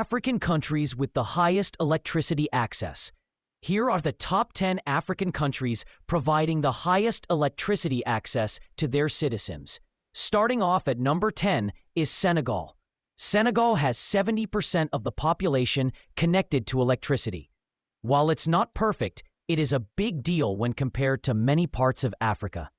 African countries with the highest electricity access. Here are the top 10 African countries providing the highest electricity access to their citizens. Starting off at number 10 is Senegal. Senegal has 70% of the population connected to electricity. While it's not perfect, it is a big deal when compared to many parts of Africa.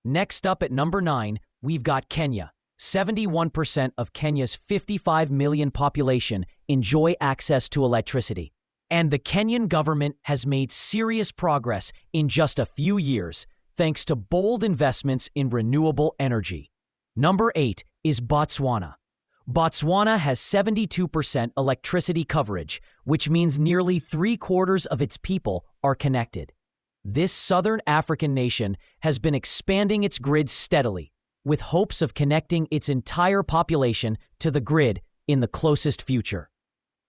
Next up at number 9, we've got Kenya. 71% of Kenya's 55 million population enjoy access to electricity. And the Kenyan government has made serious progress in just a few years, thanks to bold investments in renewable energy. Number 8 is Botswana. Botswana has 72% electricity coverage, which means nearly 3/4 of its people are connected. This southern African nation has been expanding its grid steadily, with hopes of connecting its entire population to the grid in the closest future.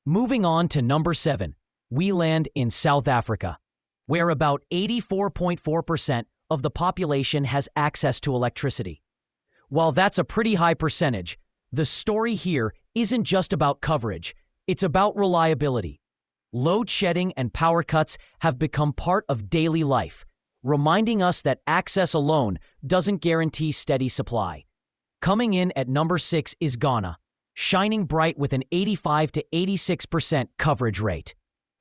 Moving on to number 7, we land in South Africa, where about 84.4% of the population has access to electricity. While that's a pretty high percentage, the story here isn't just about coverage, it's about reliability. Load shedding and power cuts have become part of daily life, reminding us that access alone doesn't guarantee steady supply. Coming in at number 6 is Ghana, shining bright with an 85 to 86% coverage rate.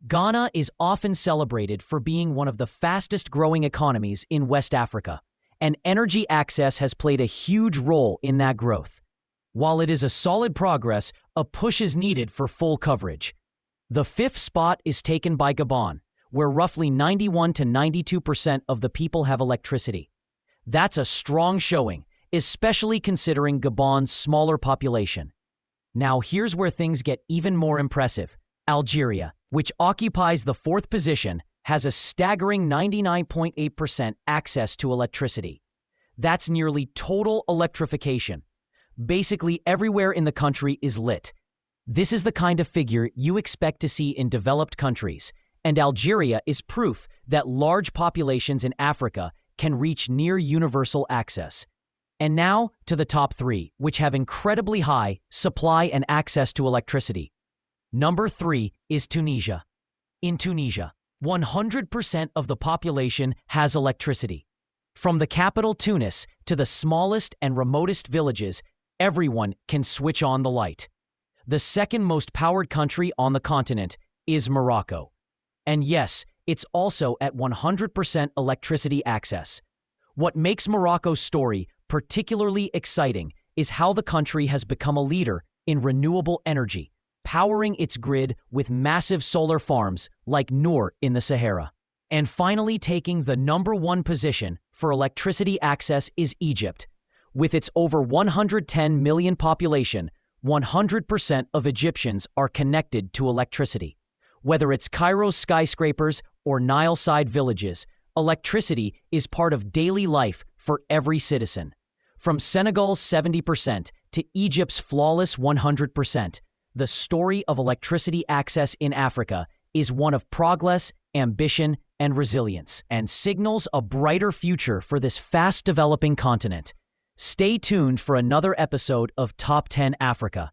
Ghana is often celebrated for being one of the fastest growing economies in West Africa, and energy access has played a huge role in that growth. While it is a solid progress, a push is needed for full coverage. The 5th spot is taken by Gabon, where roughly 91 to 92% of the people have electricity. That's a strong showing, especially considering Gabon's smaller population. Now here's where things get even more impressive. Algeria, which occupies the 4th position, has a staggering 99.8% access to electricity. That's nearly total electrification. Basically everywhere in the country is lit. This is the kind of figure you expect to see in developed countries, and Algeria is proof that large populations in Africa can reach near universal access. And now to the top 3, which have incredibly high supply and access to electricity. Number 3 is Tunisia. In Tunisia, 100% of the population has electricity. From the capital Tunis to the smallest and remotest villages, everyone can switch on the light. The second most powered country on the continent is Morocco. And yes, it's also at 100% electricity access. What makes Morocco's story particularly exciting is how the country has become a leader in renewable energy, powering its grid with massive solar farms like Noor in the Sahara. And finally, taking the number 1 position for electricity access is Egypt. With its over 110 million population, 100% of Egyptians are connected to electricity. Whether it's Cairo's skyscrapers or Nile-side villages, electricity is part of daily life for every citizen. From Senegal's 70% to Egypt's flawless 100%, the story of electricity access in Africa is one of progress, ambition, and resilience, and signals a brighter future for this fast-developing continent. Stay tuned for another episode of Top 10 Africa,